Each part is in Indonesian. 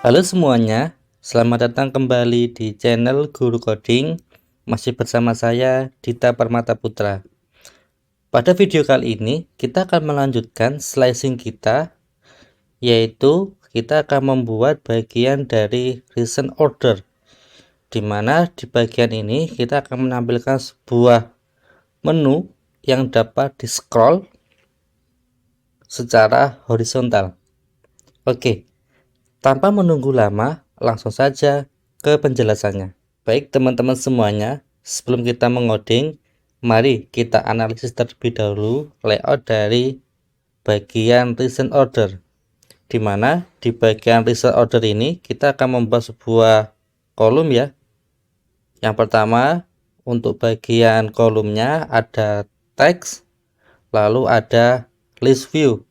Halo semuanya, selamat datang kembali di channel Guru Coding. Masih bersama saya Dita Permata Putra. Pada video kali ini kita akan melanjutkan slicing kita, yaitu kita akan membuat bagian dari recent order, di mana di bagian ini kita akan menampilkan sebuah menu yang dapat di scroll secara horizontal. Oke, tanpa menunggu lama, langsung saja ke penjelasannya. Baik teman-teman semuanya, sebelum kita mengoding, mari kita analisis terlebih dahulu layout dari bagian recent order. Di mana di bagian recent order ini kita akan membuat sebuah kolom ya. Yang pertama, untuk bagian kolomnya ada text, lalu ada list view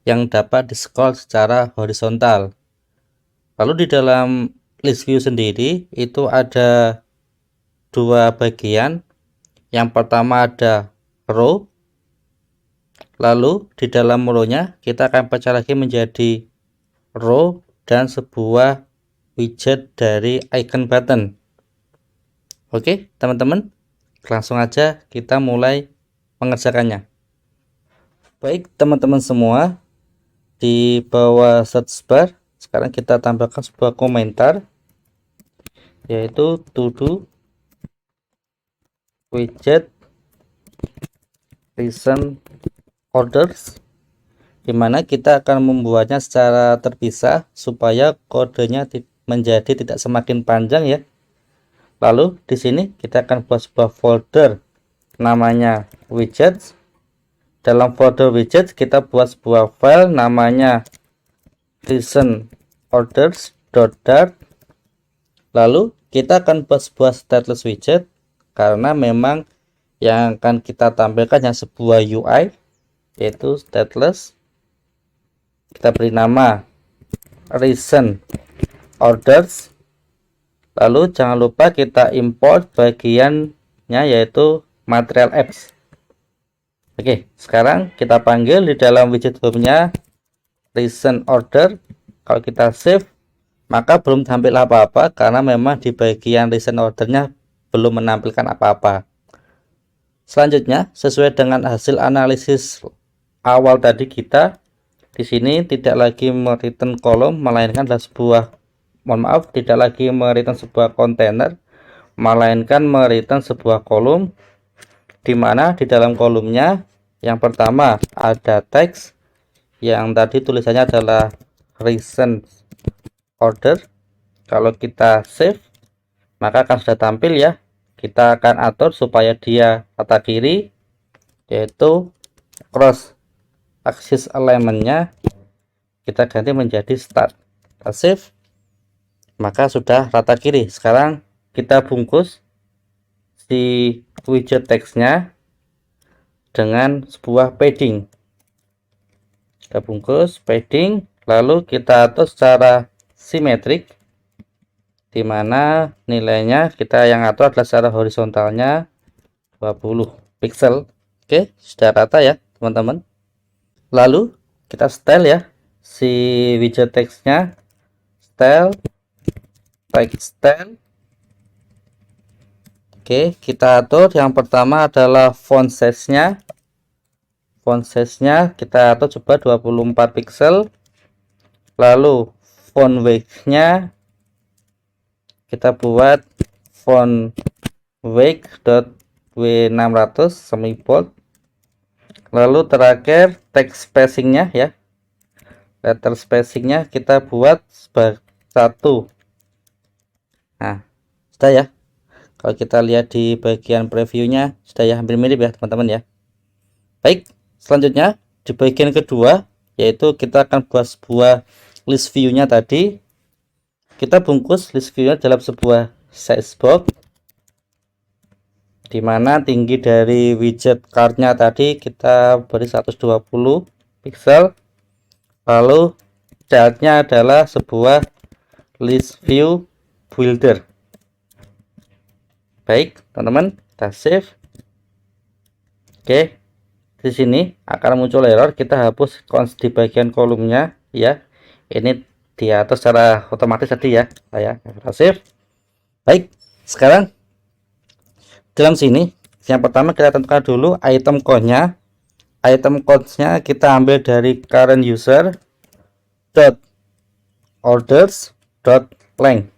yang dapat di scroll secara horizontal. Lalu di dalam list view sendiri itu ada dua bagian. Yang pertama ada row, lalu di dalam row-nya kita akan pecah lagi menjadi row dan sebuah widget dari icon button. Oke teman-teman, langsung aja kita mulai mengerjakannya. Baik teman-teman semua, di bawah search bar sekarang kita tambahkan sebuah komentar, yaitu to do widget recent orders, dimana kita akan membuatnya secara terpisah supaya kodenya menjadi tidak semakin panjang ya. Lalu di sini kita akan buat sebuah folder namanya widgets. Dalam folder widgets kita buat sebuah file namanya recent orders.dart. Lalu kita akan buat sebuah stateless widget karena memang yang akan kita tampilkan yang sebuah UI, yaitu stateless. Kita beri nama recent orders. Lalu jangan lupa kita import bagiannya yaitu material apps. Oke, sekarang kita panggil di dalam widget home-nya recent order. Kalau kita save, maka belum tampil apa-apa karena memang di bagian recent ordernya belum menampilkan apa-apa. Selanjutnya, sesuai dengan hasil analisis awal tadi kita di sini tidak lagi mereturn kolom, melainkan adalah tidak lagi mereturn sebuah kontainer, melainkan mereturn sebuah kolom, di mana di dalam kolomnya yang pertama ada teks yang tadi tulisannya adalah recent order. Kalau kita save, maka akan sudah tampil ya. Kita akan atur supaya dia rata kiri, yaitu cross axis alignmentnya kita ganti menjadi start. Kita save, maka sudah rata kiri. Sekarang kita bungkus si widget teksnya dengan sebuah padding. Kita bungkus padding, lalu kita atur secara simetrik, dimana nilainya kita yang atur adalah secara horizontalnya 20 pixel. Oke, sudah rata ya teman-teman. Lalu kita style ya si widget teksnya, style text style. Oke, kita atur yang pertama adalah font size-nya. Font size-nya kita atur coba 24 pixel. Lalu font weight-nya kita buat font weight.w600 semi bold. Lalu terakhir text spacing-nya ya. Letter spacing-nya kita buat sebagai 1. Nah, sudah ya. Kalau kita lihat di bagian previewnya sudah ya, hampir mirip ya teman-teman ya. Baik, selanjutnya di bagian kedua yaitu kita akan buat sebuah list view-nya tadi. Kita bungkus list view-nya dalam sebuah size box, dimana tinggi dari widget card-nya tadi kita beri 120 pixel. Lalu styles-nya adalah sebuah list view builder. Baik teman-teman, kita save. Oke, di sini akan muncul error. Kita hapus di bagian kolomnya ya. Ini diatur secara otomatis tadi ya saya save. Baik, sekarang dalam sini yang pertama kita tentukan dulu item code-nya. Item code-nya kita ambil dari current user dot orders dot length.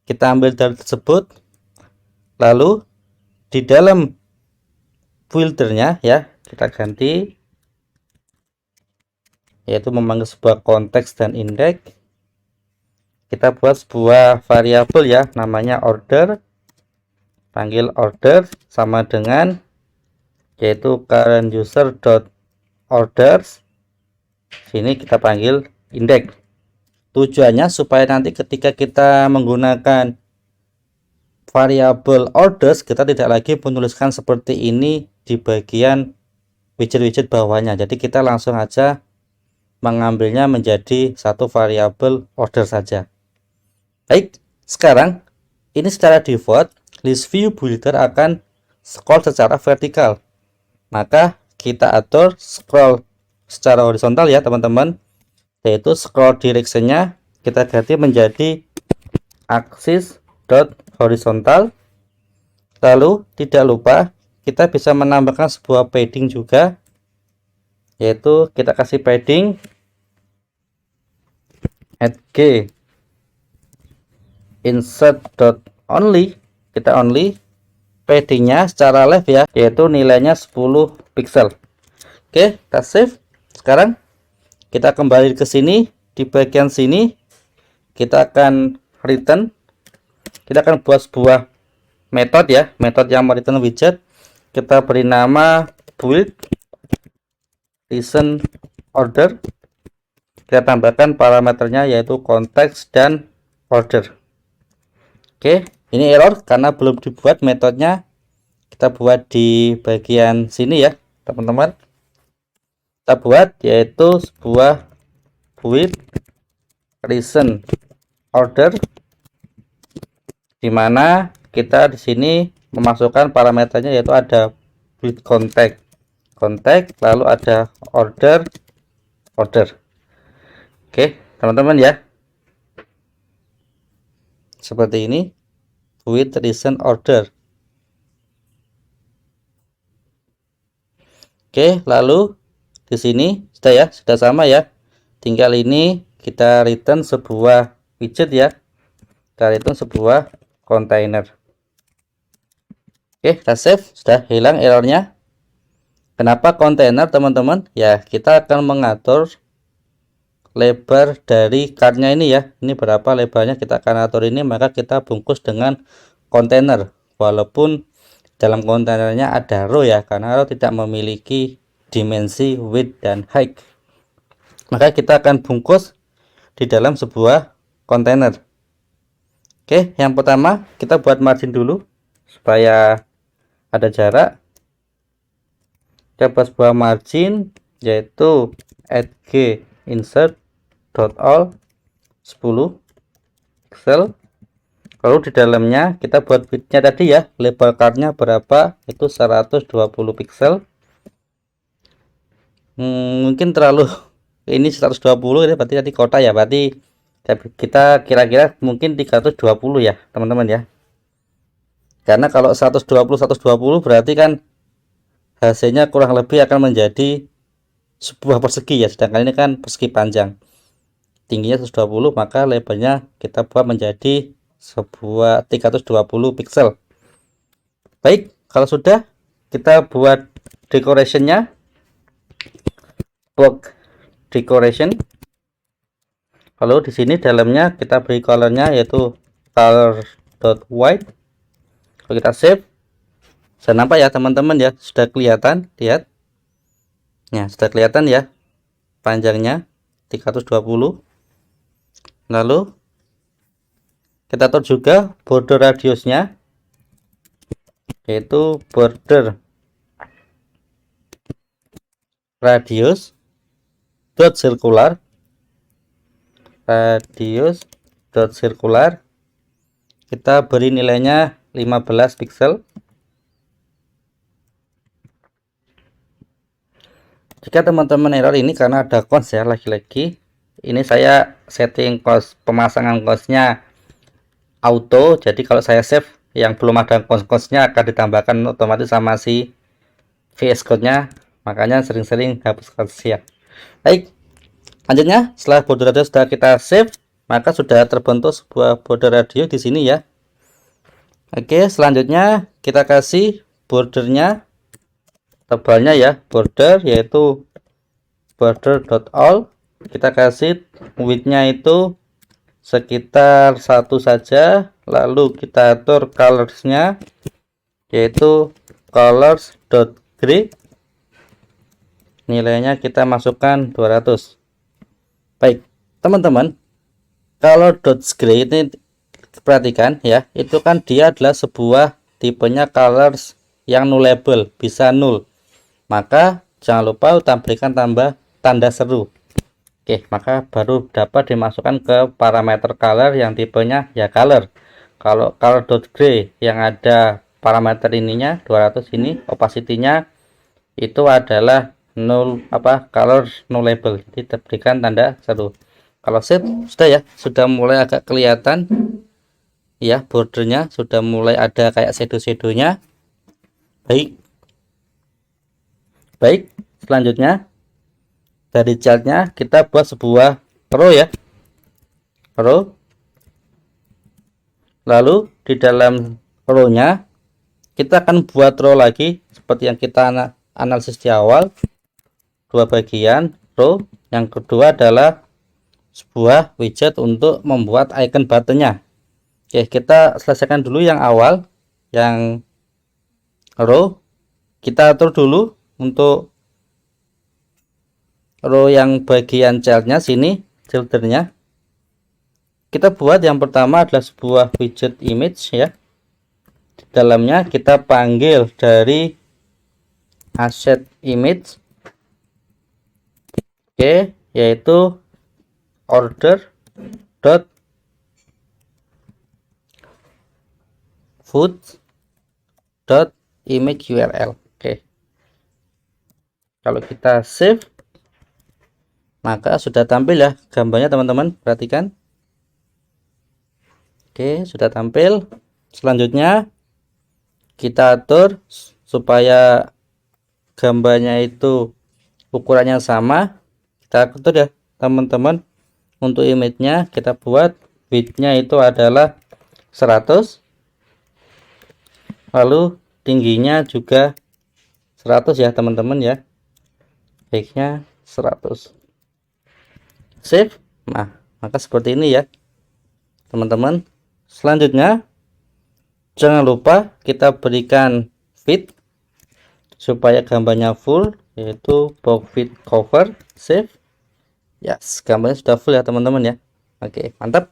Kita ambil dari tersebut, lalu di dalam buildernya ya kita ganti, yaitu memanggil sebuah konteks dan index. Kita buat sebuah variabel ya namanya order, panggil order sama dengan yaitu current user dot orders, sini kita panggil index. Tujuannya supaya nanti ketika kita menggunakan variabel orders, kita tidak lagi menuliskan seperti ini di bagian widget-widget bawahnya. Jadi kita langsung aja mengambilnya menjadi satu variabel order saja. Baik, sekarang ini secara default list view builder akan scroll secara vertikal. Maka kita atur scroll secara horizontal ya teman-teman, yaitu scroll direction-nya kita ganti menjadi axis dot horizontal. Lalu tidak lupa kita bisa menambahkan sebuah padding juga, yaitu kita kasih padding @g insert dot only. Kita only, paddingnya secara left ya, yaitu nilainya 10 pixel. Oke, kita save. Sekarang kita kembali ke sini, di bagian sini kita akan return, kita akan buat sebuah metode ya, metode yang return widget. Kita beri nama build listen order. Kita tambahkan parameternya yaitu konteks dan order. Oke, ini error karena belum dibuat metodenya. Kita buat di bagian sini ya teman-teman. Kita buat yaitu sebuah build listen order, dimana kita di sini memasukkan parameternya yaitu ada build contact, lalu ada order. Oke teman-teman ya, seperti ini build listen order. Oke, lalu di sini sudah ya, sudah sama ya, tinggal ini kita return sebuah widget ya, kita return sebuah container. Oke, kita save, sudah hilang errornya. Kenapa container teman-teman? Ya, kita akan mengatur lebar dari cardnya ini ya, ini berapa lebarnya kita akan atur ini, maka kita bungkus dengan kontainer walaupun dalam kontainernya ada row ya, karena row tidak memiliki dimensi width dan height, maka kita akan bungkus di dalam sebuah kontainer. Oke, yang pertama kita buat margin dulu supaya ada jarak. Kita buat sebuah margin yaitu @g insert dot all 10 pixel. Lalu di dalamnya kita buat widthnya tadi ya, lebar cardnya berapa, itu 120 pixel. Mungkin terlalu ini 120 ini berarti tadi kota ya, berarti kita kira-kira mungkin 320 ya teman-teman ya, karena kalau 120 berarti kan hasilnya kurang lebih akan menjadi sebuah persegi ya, sedangkan ini kan persegi panjang, tingginya 120, maka lebarnya kita buat menjadi sebuah 320 pixel. Baik, kalau sudah kita buat decorationnya, box decoration. Lalu di sini dalamnya kita beri colornya yaitu color.white. Kalau kita save, sudah nampak ya teman-teman ya, sudah kelihatan, lihat ya, sudah kelihatan ya panjangnya 320. Lalu kita atur juga border radiusnya yaitu border radius dot circular, kita beri nilainya 15 pixel. Jika teman-teman error ini karena ada cons ya, lagi-lagi ini saya setting pemasangan costnya auto, jadi kalau saya save yang belum ada costnya akan ditambahkan otomatis sama si VS Code nya, makanya sering-sering hapus cost ya. Baik, lanjutnya setelah border radio sudah kita save, maka sudah terbentuk sebuah border radio di sini ya. Oke, selanjutnya kita kasih bordernya, tebalnya ya, border yaitu border.all. Kita kasih widthnya itu sekitar 1 saja, lalu kita atur colorsnya yaitu colors.gray, nilainya kita masukkan 200. Baik teman-teman, kalau .gray ini perhatikan ya, itu kan dia adalah sebuah tipenya colors yang nullable, bisa null, maka jangan lupa tampilkan tanda seru. Oke, maka baru dapat dimasukkan ke parameter color yang tipenya ya color. Kalau color.gray yang ada parameter ininya 200 ini, opacity-nya itu adalah color nullable, jadi diberikan tanda seru. Kalau save sudah ya, sudah mulai agak kelihatan ya, bordernya sudah mulai ada kayak shadow-shadownya. Baik, selanjutnya dari chartnya kita buat sebuah row ya, row. Lalu di dalam row-nya kita akan buat row lagi seperti yang kita analisis di awal, dua bagian row. Yang kedua adalah sebuah widget untuk membuat icon buttonnya. Oke, kita selesaikan dulu yang awal, yang row. Kita atur dulu untuk row yang bagian childnya sini, childrennya. Kita buat yang pertama adalah sebuah widget image ya. Di dalamnya kita panggil dari asset image, oke, yaitu order dot food dot image URL. Oke, kalau kita save maka sudah tampil ya gambarnya teman-teman, perhatikan. Oke, sudah tampil. Selanjutnya kita atur supaya gambarnya itu ukurannya sama. Kita atur ya teman-teman. Untuk image-nya kita buat width-nya itu adalah 100, lalu tingginya juga 100 ya teman-teman ya, height-nya 100. Save. Nah, maka seperti ini ya teman-teman. Selanjutnya jangan lupa kita berikan fit supaya gambarnya full, yaitu box fit cover. Save. Yes, gambarnya sudah full ya teman-teman ya. Oke, mantap.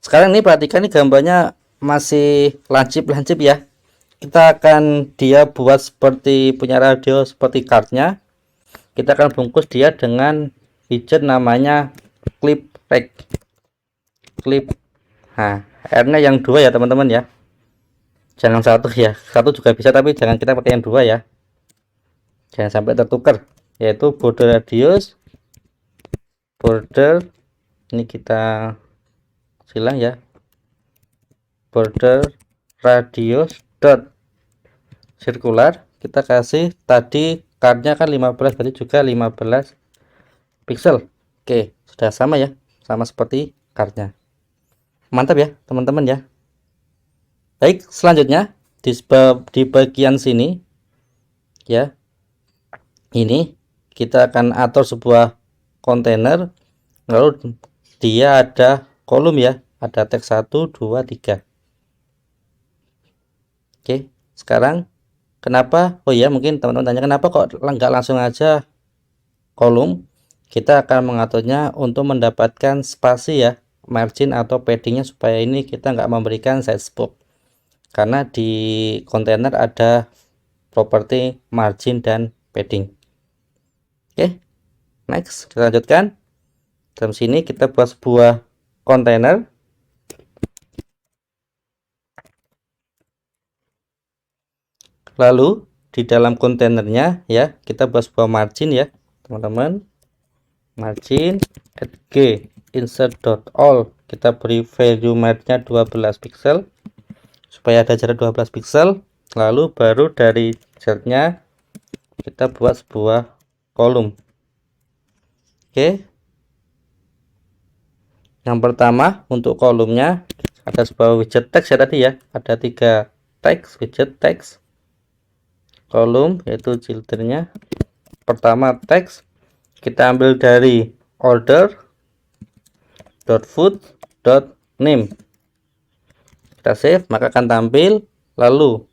Sekarang ini perhatikan, ini gambarnya masih lancip ya. Kita akan dia buat seperti punya radio, seperti cardnya. Kita akan bungkus dia dengan widget namanya clip rag. Clip. Nah, R-nya yang 2 ya teman-teman ya. Jangan 1 ya. 1 juga bisa, tapi jangan kita pakai yang 2 ya. Jangan sampai tertukar. Yaitu border radius, border ini kita silang ya. Border radius dot circular, kita kasih tadi cardnya kan 15, berarti juga 15 pixel. Oke, sudah sama ya, sama seperti cardnya. Mantap ya teman-teman ya. Baik, selanjutnya di bagian sini ya, ini kita akan atur sebuah kontainer, lalu dia ada kolom ya, ada teks 1 2 3. Oke, sekarang kenapa, oh ya mungkin teman-teman tanya kenapa kok nggak langsung aja kolom. Kita akan mengaturnya untuk mendapatkan spasi ya, margin atau paddingnya, supaya ini kita nggak memberikan size box, karena di kontainer ada properti margin dan padding. Oke, next kita lanjutkan. Dalam sini kita buat sebuah kontainer, lalu di dalam kontainernya ya kita buat sebuah margin ya teman-teman, margin G insert dot all, kita beri value match-nya 12 pixel supaya ada jarak 12 pixel. Lalu baru dari chart-nya kita buat sebuah kolom. Oke, yang pertama untuk kolomnya ada sebuah widget text ya tadi ya, ada 3 teks, widget text kolom, yaitu children-nya. Pertama teks kita ambil dari order dot food dot name, kita save maka akan tampil. Lalu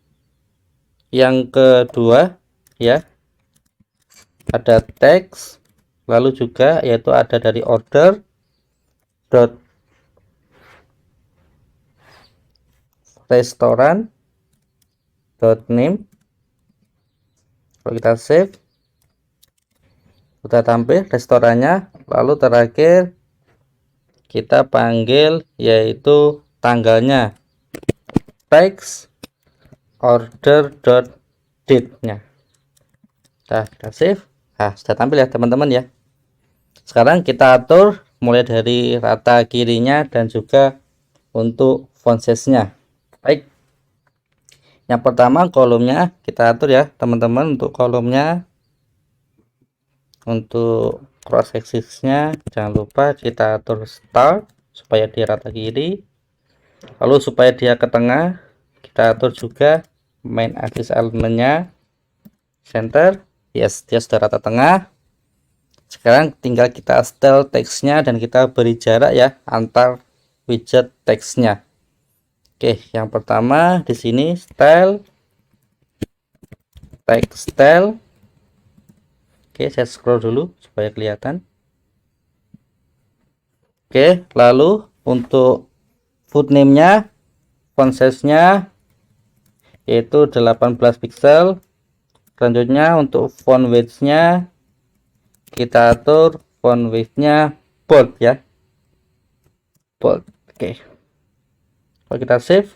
yang kedua ya, ada teks, lalu juga yaitu ada dari order dot restaurant dot name. Kalau kita save sudah tampil restorannya. Lalu terakhir kita panggil yaitu tanggalnya, teks order dot date nya. Kita save. Nah, sudah tampil ya teman-teman ya. Sekarang kita atur mulai dari rata kirinya dan juga untuk font size nya. Baik, yang pertama kolomnya kita atur ya teman-teman. Untuk kolomnya, untuk cross axis nya jangan lupa kita atur start supaya dia rata kiri. Lalu supaya dia ke tengah kita atur juga main axis elemennya center. Yes, dia sudah rata tengah. Sekarang tinggal kita style teksnya dan kita beri jarak ya antar widget teksnya. Oke, yang pertama di sini style text style. Oke, saya scroll dulu supaya kelihatan. Oke, lalu untuk food name-nya, font size-nya yaitu 18 pixel. Selanjutnya untuk font weight-nya kita atur font weight-nya bold ya. Bold. Oke. Kalau kita save.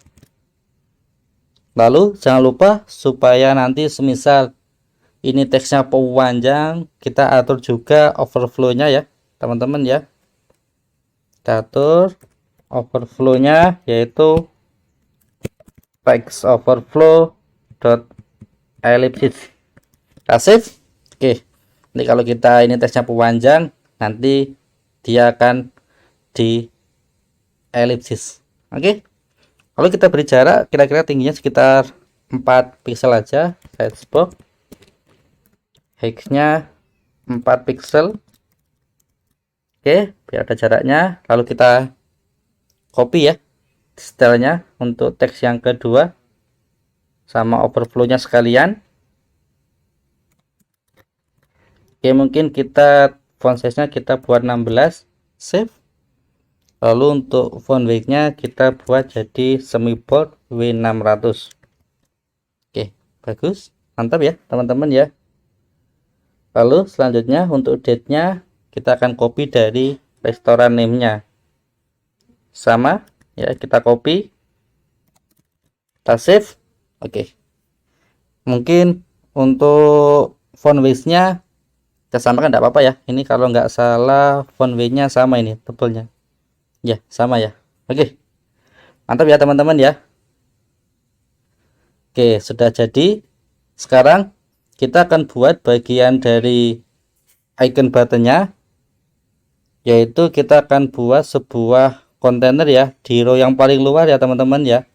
Lalu jangan lupa supaya nanti semisal ini teksnya panjang, kita atur juga overflow-nya ya teman-teman ya. Kita atur overflow-nya yaitu text overflow dot ellipsis. Kita save. Oke, nanti kalau kita ini teksnya panjang, nanti dia akan di ellipsis. Oke, kalau kita beri jarak kira-kira tingginya sekitar 4 pixel aja. Size box height-nya 4 pixel. Oke, biar ada jaraknya. Lalu kita copy ya stylenya untuk teks yang kedua sama overflow-nya sekalian. Oke, mungkin kita font size-nya kita buat 16, save. Lalu untuk font weight-nya kita buat jadi semi bold W600. Oke, bagus, mantap ya teman-teman ya. Lalu selanjutnya untuk date-nya kita akan copy dari restoran name-nya. Sama ya, kita copy, kita save. Oke. Mungkin untuk font weight-nya kita samakan enggak apa-apa ya. Ini kalau nggak salah font weight-nya sama ini tebelnya. Ya, sama ya. Oke. Mantap ya teman-teman ya. Oke, sudah jadi. Sekarang kita akan buat bagian dari icon buttonnya, yaitu kita akan buat sebuah kontainer ya di row yang paling luar ya teman-teman ya.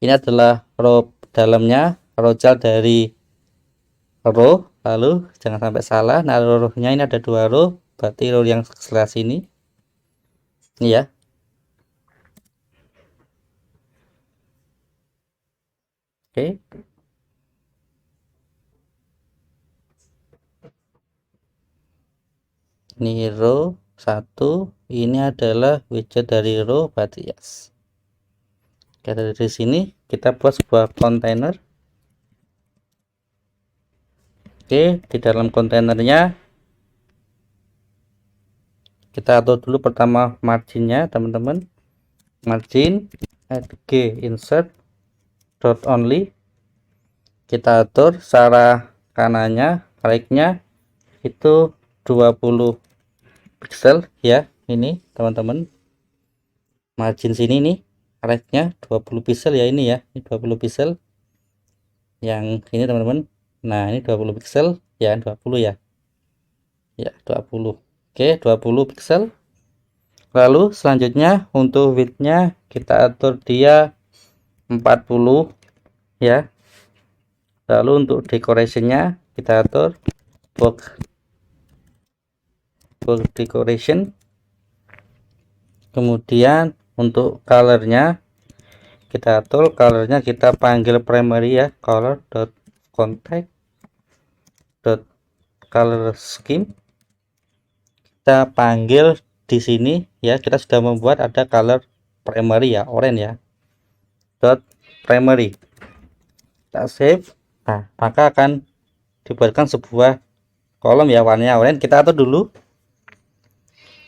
Ini adalah row dalamnya, row child dari row. Lalu jangan sampai salah, nah row-nya ini ada 2 row, berarti row yang sebelah sini ini ya. Oke, ini row 1, ini adalah widget dari row, berarti yes. Oke, dari sini kita buat sebuah kontainer. Oke, di dalam kontainernya kita atur dulu pertama marginnya teman-teman. Margin add G insert dot only, kita atur searah kanannya, right-nya itu 20 pixel ya. ini teman-teman, margin sini nih right-nya 20 pixel ya, ini ya, ini 20 pixel yang ini teman-teman. Nah, ini 20 pixel ya, 20 ya. Ya, 20. Oke, 20 pixel. Lalu selanjutnya untuk width-nya kita atur dia 40 ya. Lalu untuk decoration-nya kita atur box decoration. Kemudian untuk colornya kita atur, colornya kita panggil primary ya, color dot contact dot color scheme. Kita panggil di sini ya, kita sudah membuat ada color primary ya, orange ya, dot primary. Kita save. Nah, maka akan dibuatkan sebuah kolom ya, warnanya orange. Kita atur dulu.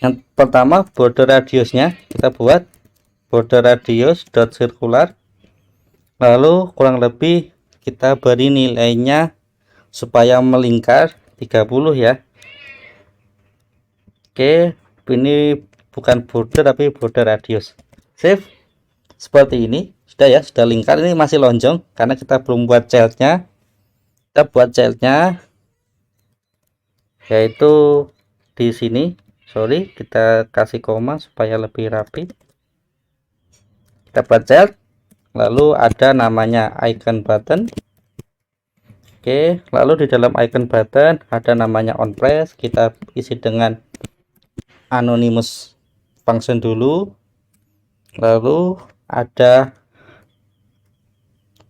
Yang pertama border radiusnya kita buat border radius dot circular, lalu kurang lebih kita beri nilainya supaya melingkar 30 ya. Oke, ini bukan border tapi border radius. Save. Seperti ini sudah ya, sudah lingkar. Ini masih lonjong karena kita belum buat childnya. Kita buat childnya yaitu di sini. Sorry, kita kasih koma supaya lebih rapi. Kita buat child, lalu ada namanya icon button. Oke, lalu di dalam icon button ada namanya on press. Kita isi dengan anonymous function dulu. Lalu ada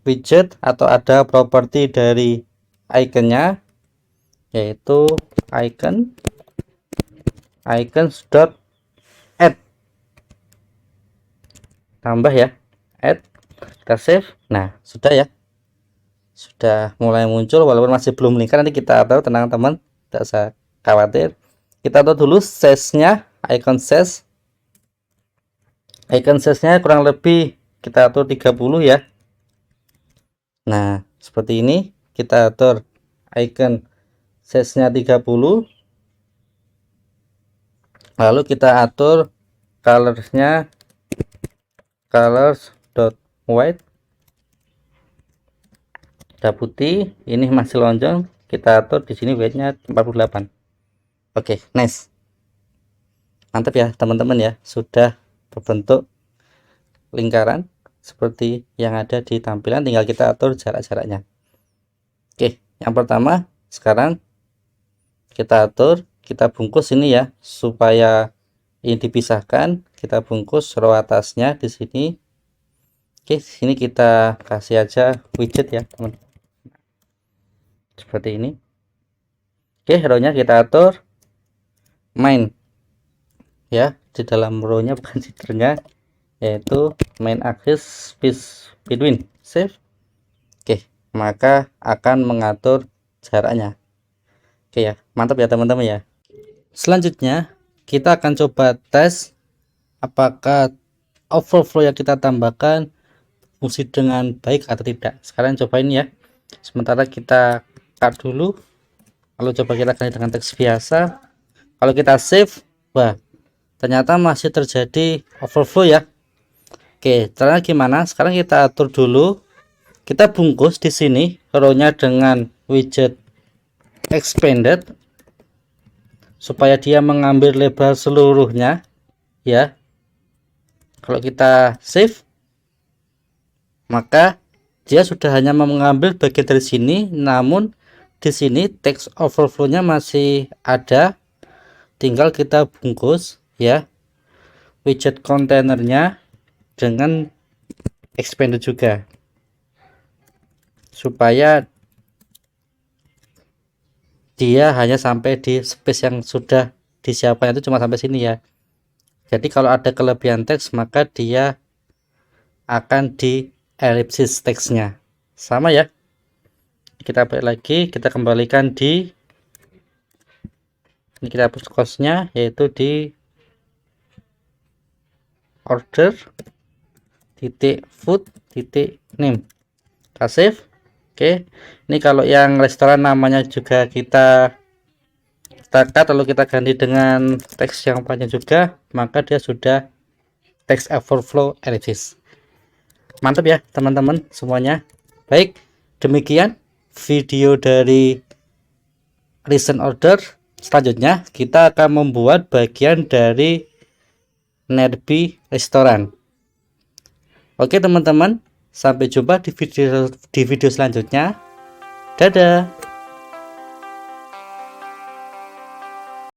widget atau ada properti dari iconnya, yaitu icons dot add, tambah ya, add. Kita save. Nah, sudah ya, sudah mulai muncul walaupun masih belum lingkar. Nanti kita tahu, tenang teman, tidak usah khawatir. Kita tahu dulu size-nya, icon size. Icon size-nya kurang lebih kita atur 30 ya. Nah, seperti ini kita atur icon size-nya 30. Lalu kita atur colors-nya colors dot white, udah putih. Ini masih lonjong, kita atur di sini weight-nya 48. Oke, nice, mantap ya teman-teman ya, sudah berbentuk lingkaran seperti yang ada di tampilan. Tinggal kita atur jarak-jaraknya. Oke, yang pertama sekarang kita atur, kita bungkus ini ya supaya ini dipisahkan. Kita bungkus row atasnya di sini. Oke, sini kita kasih aja widget ya teman, seperti ini. Oke, row-nya kita atur main ya, di dalam row-nya bukan seaternya, yaitu main axis space between. Save. Oke, maka akan mengatur jaraknya. Oke ya, mantap ya teman-teman ya. Selanjutnya kita akan coba tes apakah overflow yang kita tambahkan fungsi dengan baik atau tidak. Sekarang cobain ya. Sementara kita cut dulu, lalu coba kita ganti dengan teks biasa. Kalau kita save, wah, ternyata masih terjadi overflow ya. Oke, caranya gimana? Sekarang kita atur dulu, kita bungkus di sini row-nya dengan widget expanded supaya dia mengambil lebar seluruhnya ya. Kalau kita save, maka dia sudah hanya mengambil bagian dari sini, namun di sini text overflow-nya masih ada. Tinggal kita bungkus ya widget kontainernya dengan expanded juga, supaya dia hanya sampai di space yang sudah disiapkan, itu cuma sampai sini ya. Jadi kalau ada kelebihan teks maka dia akan di ellipsis teksnya. Sama ya, kita balik lagi, kita kembalikan di ini, kita hapus costnya, yaitu di order titik food titik name. Kita save. Oke, ini kalau yang restoran namanya juga kita kita cut lalu kita ganti dengan teks yang panjang juga, maka dia sudah text overflow ellipsis. Mantap ya teman-teman semuanya. Baik, demikian video dari recent order. Selanjutnya kita akan membuat bagian dari nearby restoran. Oke teman-teman, sampai jumpa di video selanjutnya. Dadah.